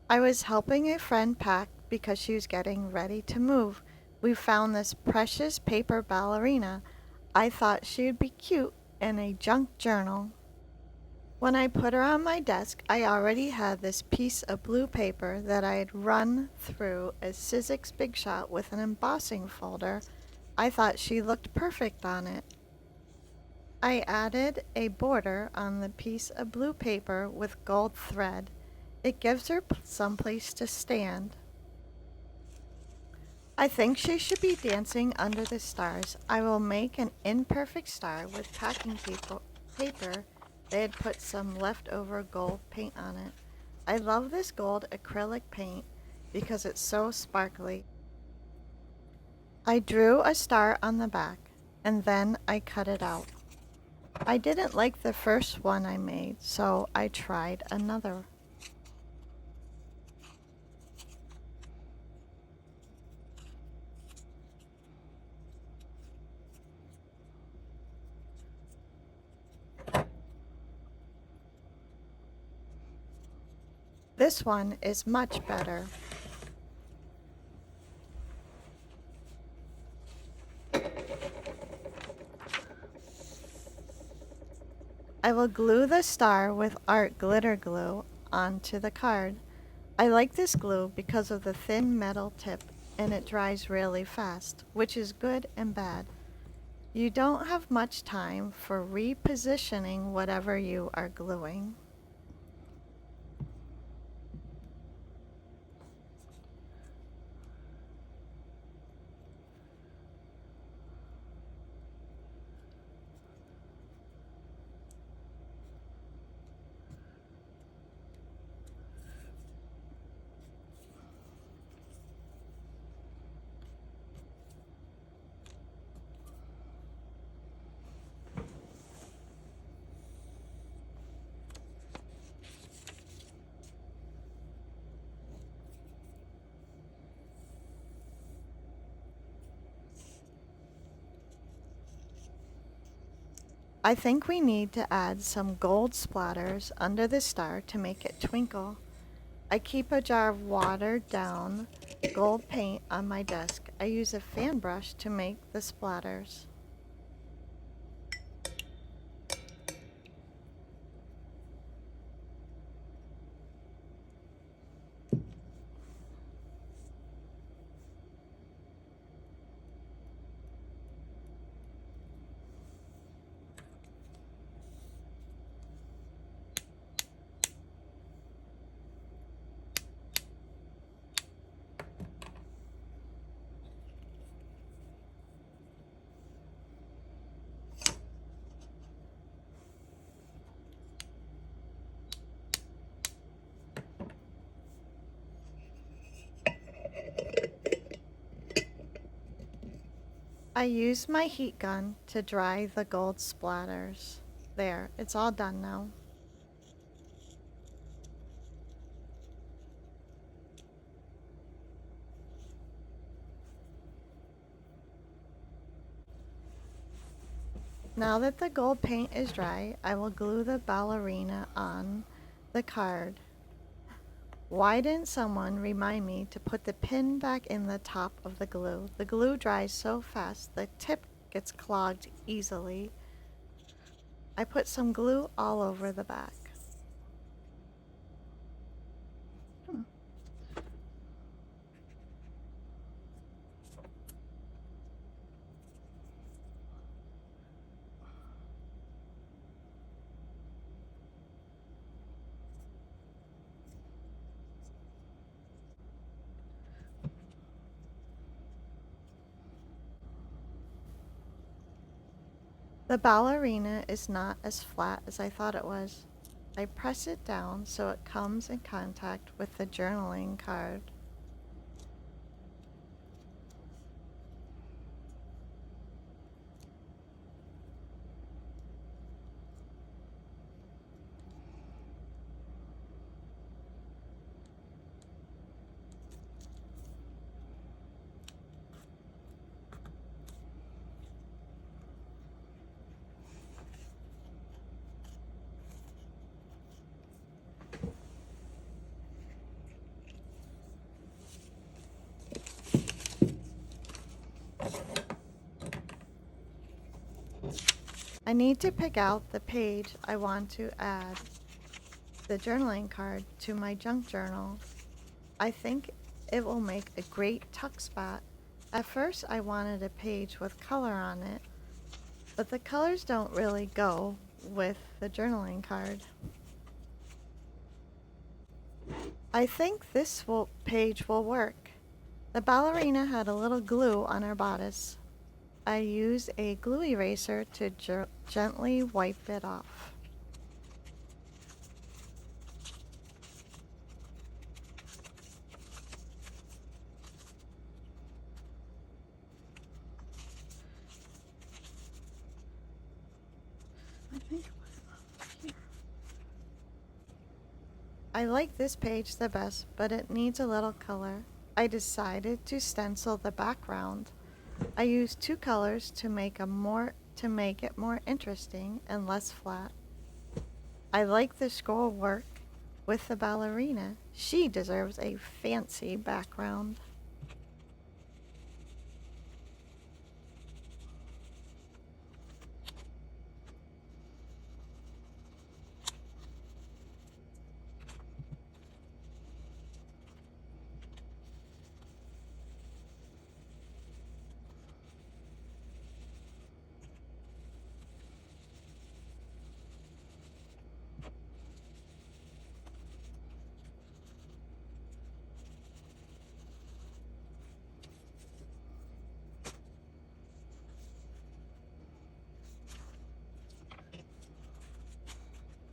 I was helping a friend pack because she was getting ready to move. We found this precious paper ballerina. I thought she'd be cute in a junk journal. When I put her on my desk, I already had this piece of blue paper that I had run through a Sizzix Big Shot with an embossing folder. I thought she looked perfect on it. I added a border on the piece of blue paper with gold thread. It gives her some place to stand. I think she should be dancing under the stars. I will make an imperfect star with paper. They had put some leftover gold paint on it. I love this gold acrylic paint because it's so sparkly. I drew a star on the back and then I cut it out. I didn't like the first one I made, so I tried another. This one is much better. I will glue the star with art glitter glue onto the card. I like this glue because of the thin metal tip and it dries really fast, which is good and bad. You don't have much time for repositioning whatever you are gluing. I think we need to add some gold splatters under the star to make it twinkle. I keep a jar of watered down gold paint on my desk. I use a fan brush to make the splatters. I use my heat gun to dry the gold splatters. There, it's all done now. Now that the gold paint is dry, I will glue the ballerina on the card. Why didn't someone remind me to put the pin back in the top of the glue? The glue dries so fast the tip gets clogged easily. I put some glue all over the back. The ballerina is not as flat as I thought it was. I press it down so it comes in contact with the journaling card. I need to pick out the page I want to add the journaling card to my junk journal. I think it will make a great tuck spot. At first I wanted a page with color on it, but the colors don't really go with the journaling card. I think this page will work. The ballerina had a little glue on her bodice. I use a glue eraser to gently wipe it off. I think here. I like this page the best, but it needs a little color. I decided to stencil the background. I used two colors to make it more interesting and less flat. I like the scroll work with the ballerina. She deserves a fancy background.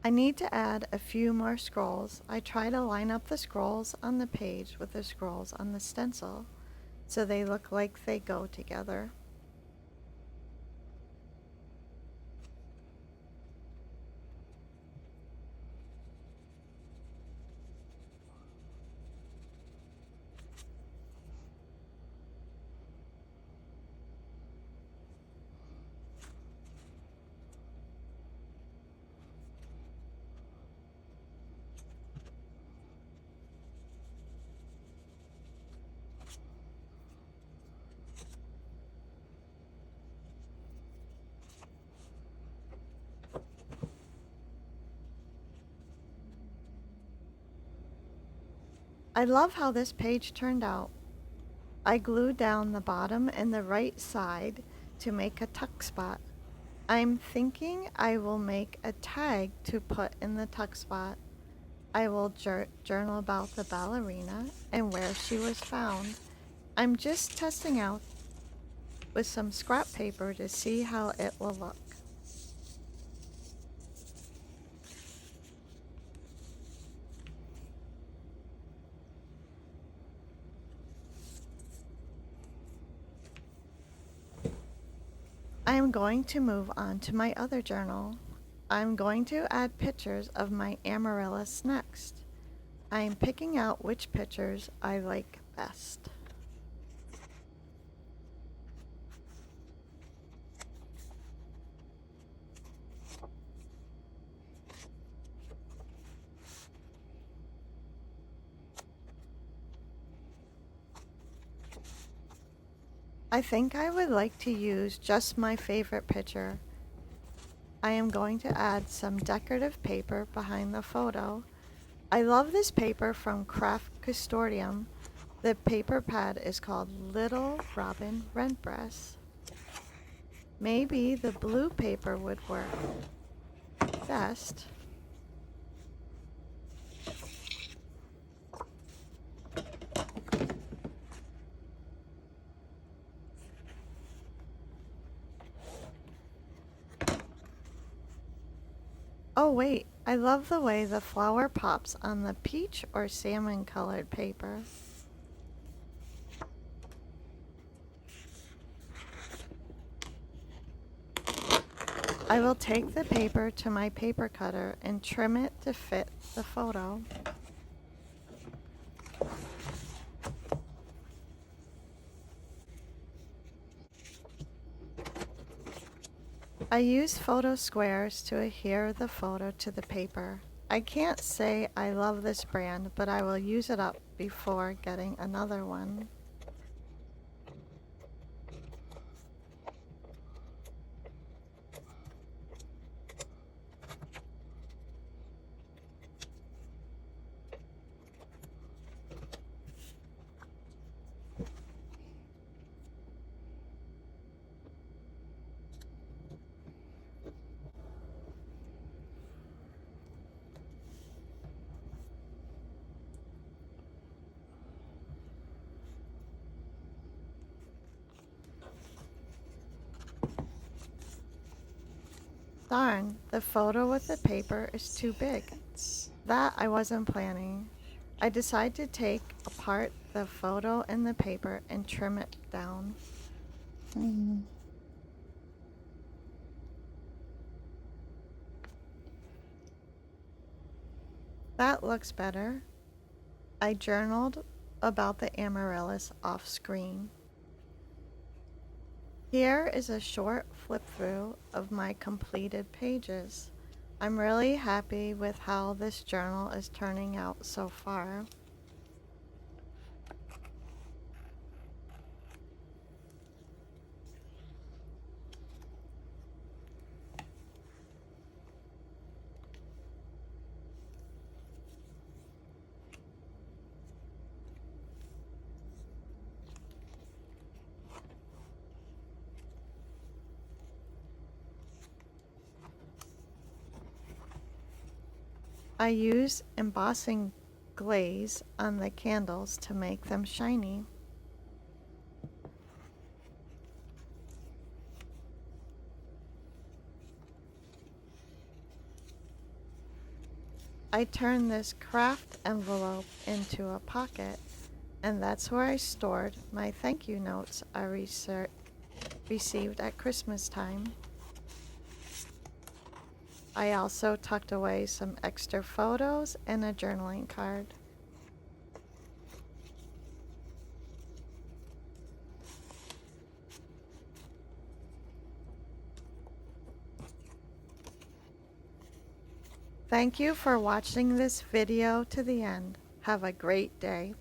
I need to add a few more scrolls. I try to line up the scrolls on the page with the scrolls on the stencil so they look like they go together. I love how this page turned out. I glued down the bottom and the right side to make a tuck spot. I'm thinking I will make a tag to put in the tuck spot. I will journal about the ballerina and where she was found. I'm just testing out with some scrap paper to see how it will look. I am going to move on to my other journal. I'm going to add pictures of my amaryllis next. I am picking out which pictures I like best. I think I would like to use just my favorite picture. I am going to add some decorative paper behind the photo. I love this paper from Craft Custodium. The paper pad is called Little Robin Redbreast. Maybe the blue paper would work best. Oh wait, I love the way the flower pops on the peach or salmon colored paper. I will take the paper to my paper cutter and trim it to fit the photo. I use photo squares to adhere the photo to the paper. I can't say I love this brand, but I will use it up before getting another one. Darn, the photo with the paper is too big. That I wasn't planning. I decided to take apart the photo and the paper and trim it down. That looks better. I journaled about the amaryllis off screen. Here is a short flip through of my completed pages. I'm really happy with how this journal is turning out so far. I use embossing glaze on the candles to make them shiny. I turn this craft envelope into a pocket, and that's where I stored my thank you notes I received at Christmas time. I also tucked away some extra photos and a journaling card. Thank you for watching this video to the end. Have a great day.